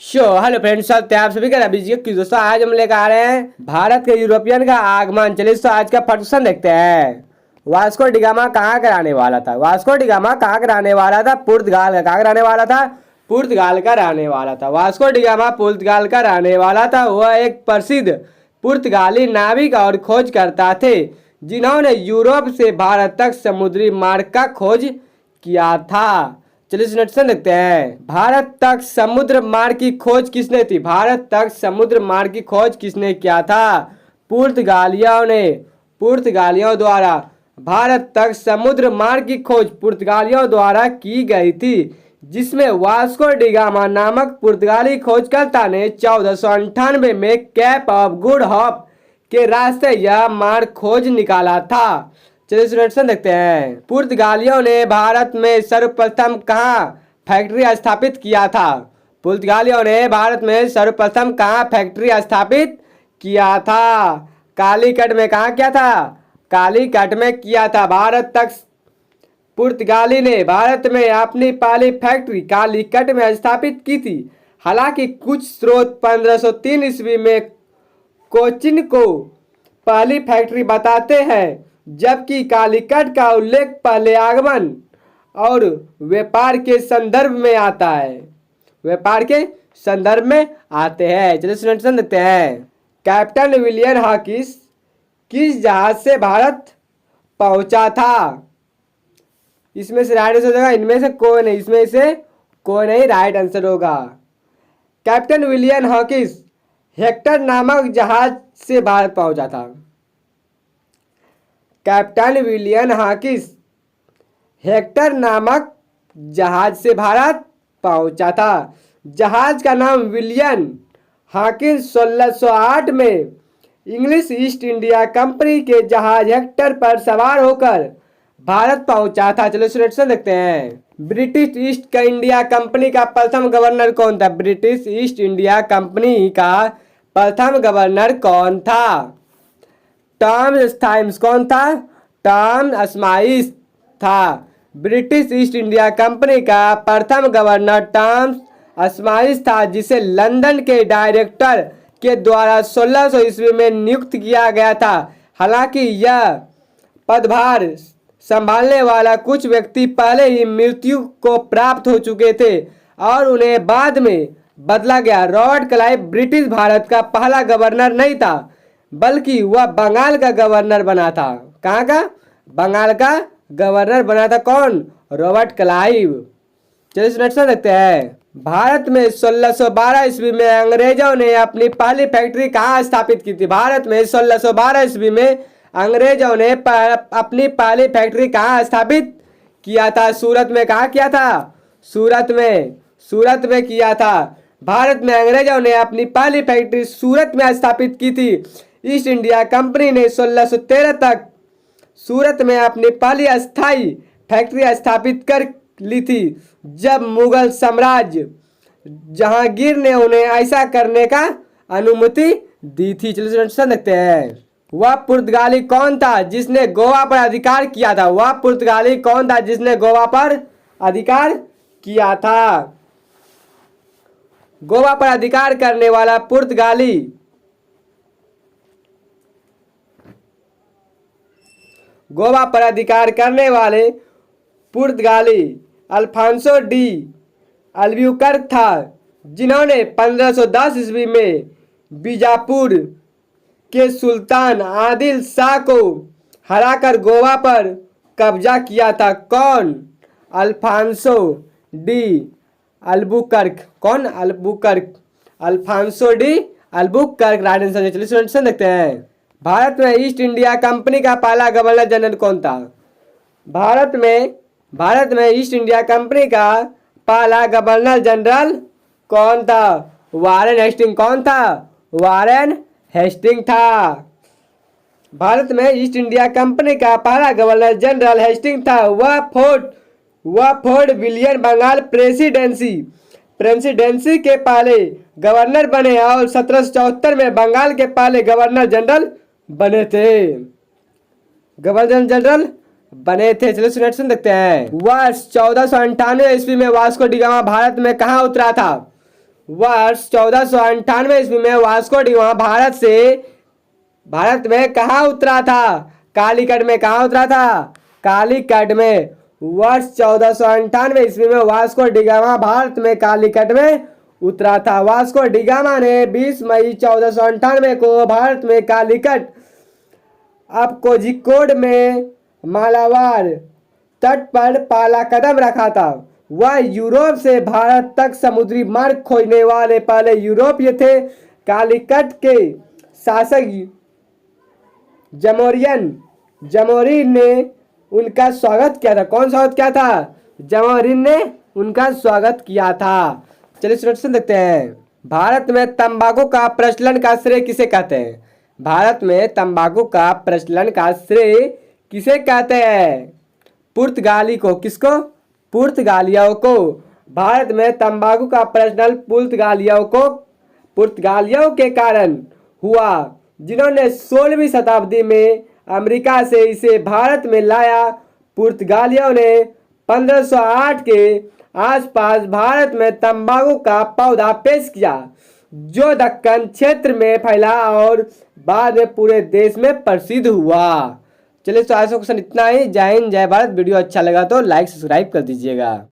Hello friends, स्वागत है आप सभी का रवि जी की। दोस्तों आज हम लेकर आ रहे हैं भारत के यूरोपियन का आगमन। चलिए दोस्तों आज का फर्स्ट क्वेश्चन देखते हैं। वास्को डिगामा कहाँ का रहने वाला था? वास्को डिगामा कहाँ का रहने वाला था? पुर्तगाल का। कहाँ का रहने वाला था? पुर्तगाल का रहने वाला था। वास्को डिगामा पुर्तगाल का रहने वाला था। वह एक प्रसिद्ध पुर्तगाली नाविक और खोजकर्ता थे जिन्होंने यूरोप से भारत तक समुद्री मार्ग का खोज किया था। चलिए नेक्स्ट देखते हैं। भारत तक समुद्र मार्ग की खोज किसने थी? भारत तक समुद्र मार्ग की खोज किसने किया था? पुर्तगालियों ने। पुर्तगालियों द्वारा भारत तक समुद्र मार्ग की खोज पुर्तगालियों द्वारा की गई थी, जिसमें वास्को डिगामा नामक पुर्तगाली खोजकर्ता ने 1498 में कैप ऑफ गुड होप के रास्ते यह मार्ग खोज निकाला था। चलिए इंट्रोडक्शन देखते हैं। पुर्तगालियों ने भारत में सर्वप्रथम कहाँ फैक्ट्री स्थापित किया था? पुर्तगालियों ने भारत में सर्वप्रथम कहाँ फैक्ट्री स्थापित किया था? कालीकट में। कहाँ किया था? कालीकट में किया था। भारत तक पुर्तगाली ने भारत में अपनी पहली फैक्ट्री कालीकट में स्थापित की थी। हालांकि कुछ स्रोत 1503 ईस्वी में कोचिन को पहली फैक्ट्री बताते हैं, जबकि कालीकट का उल्लेख पहले आगमन और व्यापार के संदर्भ में आता है। व्यापार के संदर्भ में आते हैं। चलिए सुन देखते हैं। कैप्टन विलियम हॉकिंस किस जहाज से भारत पहुंचा था? इसमें से राइट आंसर होगा, इनमें से कोई नहीं, इसमें से कोई नहीं राइट आंसर होगा। कैप्टन विलियम हॉकिंस हेक्टर नामक जहाज से भारत पहुंचा था। कैप्टन विलियम हॉकिंस हेक्टर नामक जहाज से भारत पहुंचा था। जहाज का नाम विलियम हॉकिंस 1608 में इंग्लिश ईस्ट इंडिया कंपनी के जहाज हेक्टर पर सवार होकर भारत पहुंचा था। चलो सिलेक्शन देखते हैं। ब्रिटिश ईस्ट इंडिया कंपनी का प्रथम गवर्नर कौन था? ब्रिटिश ईस्ट इंडिया कंपनी का प्रथम गवर्नर कौन था? टॉमस स्माइस। कौन था? टॉमस स्माइस था। ब्रिटिश ईस्ट इंडिया कंपनी का प्रथम गवर्नर टॉमस स्माइस था, जिसे लंदन के डायरेक्टर के द्वारा 1600 ईस्वी में नियुक्त किया गया था। हालांकि यह पदभार संभालने वाला कुछ व्यक्ति पहले ही मृत्यु को प्राप्त हो चुके थे और उन्हें बाद में बदला गया। रॉबर्ट क्लाइव ब्रिटिश भारत का पहला गवर्नर नहीं था, बल्कि वह बंगाल का गवर्नर बना था। कहाँ का? बंगाल का गवर्नर बना था। कौन? Robert Clive. चलिए नेक्स्ट देखते हैं। भारत में 1612 ईस्वी में अंग्रेजों ने अपनी पहली फैक्ट्री कहाँ स्थापित की थी? भारत में 1612 ईस्वी में अंग्रेजों ने अपनी पहली फैक्ट्री कहाँ स्थापित किया था? सूरत में। कहाँ किया था? सूरत में। सूरत में किया था। भारत में अंग्रेजों ने अपनी पहली फैक्ट्री सूरत में स्थापित की थी। ईस्ट इंडिया कंपनी ने 1613 तक सूरत में अपनी पहली अस्थायी फैक्ट्री स्थापित कर ली थी, जब मुगल साम्राज्य जहांगीर ने उन्हें ऐसा करने का अनुमति दी थी। चलिए देखते हैं। वह पुर्तगाली कौन था जिसने गोवा पर अधिकार किया था? वह पुर्तगाली कौन था जिसने गोवा पर अधिकार किया था? गोवा पर अधिकार करने वाला पुर्तगाली गोवा पर अधिकार करने वाले पुर्तगाली अल्फांसो डी अल्बुकर्क था, जिन्होंने 1510 ईस्वी में बीजापुर के सुल्तान आदिल शाह को हराकर गोवा पर कब्जा किया था। कौन? Afonso de Albuquerque. कौन? Albuquerque. Afonso de Albuquerque right answer. चलिए देखते हैं। भारत में ईस्ट इंडिया कंपनी का पहला गवर्नर जनरल कौन था? भारत में ईस्ट इंडिया कंपनी का पहला गवर्नर जनरल कौन था? Warren Hasting. कौन था? वारेन हेस्टिंग था। भारत में ईस्ट इंडिया कंपनी का पहला गवर्नर जनरल हेस्टिंग था। वह फोर्ट विलियम बंगाल प्रेसिडेंसी के पहले गवर्नर बने और 1774 में बंगाल के पहले गवर्नर जनरल बने थे। गवर्नर जनरल बने थे। चलिए सुन देखते हैं। वर्ष 1498 ईस्वी में वास्को डिगामा भारत में कहाँ उतरा था? वर्ष 1498 ईस्वी में वास्को डिगामा भारत में कहाँ उतरा था? कालीकट में। कहाँ उतरा था? कालीकट में। वर्ष 1498 ईस्वी में वास्को डिगामा भारत में कालीकट में उतरा था। वास्को डिगामा ने 20 मई 1498 को भारत में कालीकट, अब कोझिकोड में मालाबार तट पर पहला कदम रखा था। वह यूरोप से भारत तक समुद्री मार्ग खोजने वाले पहले यूरोपीय थे। कालीकट के शासक जमोरिन ने उनका स्वागत किया था। कौन स्वागत किया था? जमोरिन ने उनका स्वागत किया था। चलिए स्टूडेंट्स देखते हैं, भारत में तंबाकू का प्रचलन का श्रेय किसे कहते हैं? भारत में तंबाकू का प्रचलन का श्रेय किसे कहते हैं? पुर्तगाली को। किसको? पुर्तगालियों को। भारत में तंबाकू का प्रचलन पुर्तगालियों के कारण हुआ, जिन्होंने 16वीं शताब्दी में अमेरिका से इसे भारत में लाया। पुर्तगालियों ने 1508 के आसपास भारत में तंबाकू का पौधा पेश किया, जो दक्कन क्षेत्र में फैला और बाद में पूरे देश में प्रसिद्ध हुआ। चलिए तो आज का क्वेश्चन इतना ही। जय हिंद, जय भारत। वीडियो अच्छा लगा तो लाइक सब्सक्राइब कर दीजिएगा।